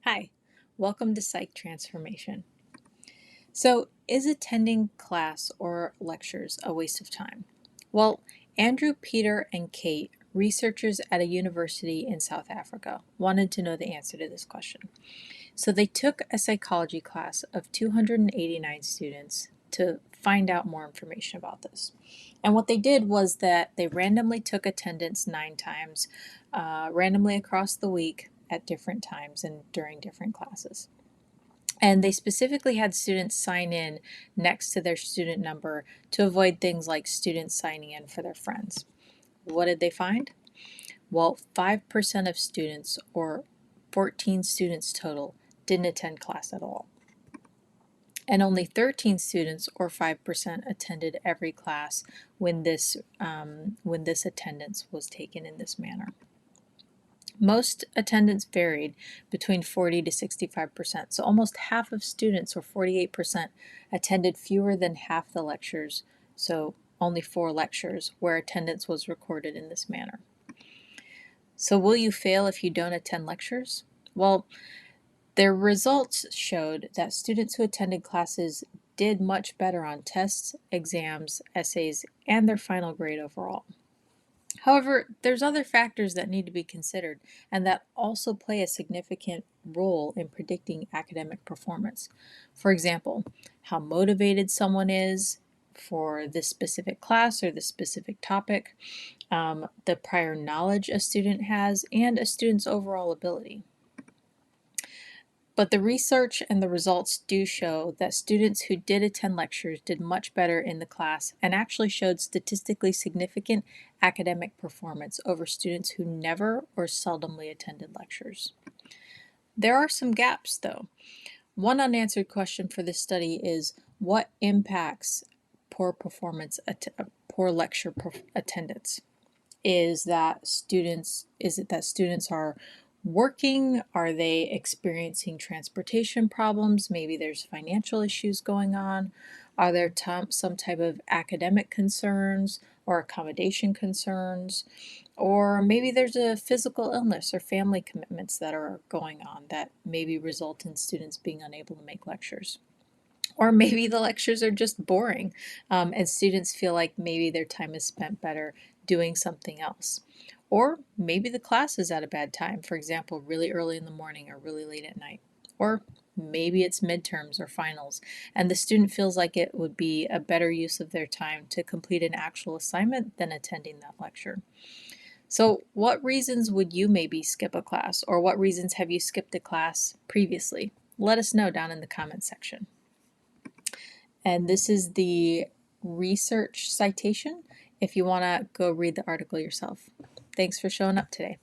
Hi, welcome to Psych Transformation. So, is attending class or lectures a waste of time? Well, Andrew, Peter, and Kate, researchers at a university in South Africa, wanted to know the answer to this question. So, they took a psychology class of 289 students to find out more information about this. And what they did was that they randomly took attendance 9 times, randomly across the week at different times and during different classes. And they specifically had students sign in next to their student number to avoid things like students signing in for their friends. What did they find? Well, 5% of students, or 14 students total, didn't attend class at all. And only 13 students, or 5%, attended every class when this attendance was taken in this manner. Most attendance varied between 40 to 65%. So almost half of students, or 48%, attended fewer than half the lectures, so only 4 lectures, where attendance was recorded in this manner. So will you fail if you don't attend lectures? Well, their results showed that students who attended classes did much better on tests, exams, essays, and their final grade overall. However, there's other factors that need to be considered and that also play a significant role in predicting academic performance. For example, how motivated someone is for this specific class or this specific topic, the prior knowledge a student has, and a student's overall ability. But the research and the results do show that students who did attend lectures did much better in the class and actually showed statistically significant academic performance over students who never or seldomly attended lectures. There are some gaps, though. One unanswered question for this study is what impacts poor performance, poor lecture attendance? Is it that students are working? Are they experiencing transportation problems? Maybe there's financial issues going on. Are there some type of academic concerns or accommodation concerns? Or maybe there's a physical illness or family commitments that are going on that maybe result in students being unable to make lectures. Or maybe the lectures are just boring, and students feel like maybe their time is spent better doing something else. Or maybe the class is at a bad time, for example, really early in the morning or really late at night. Or maybe it's midterms or finals, and the student feels like it would be a better use of their time to complete an actual assignment than attending that lecture. So, what reasons would you maybe skip a class, or what reasons have you skipped a class previously? Let us know down in the comments section. And this is the research citation if you want to go read the article yourself. Thanks for showing up today.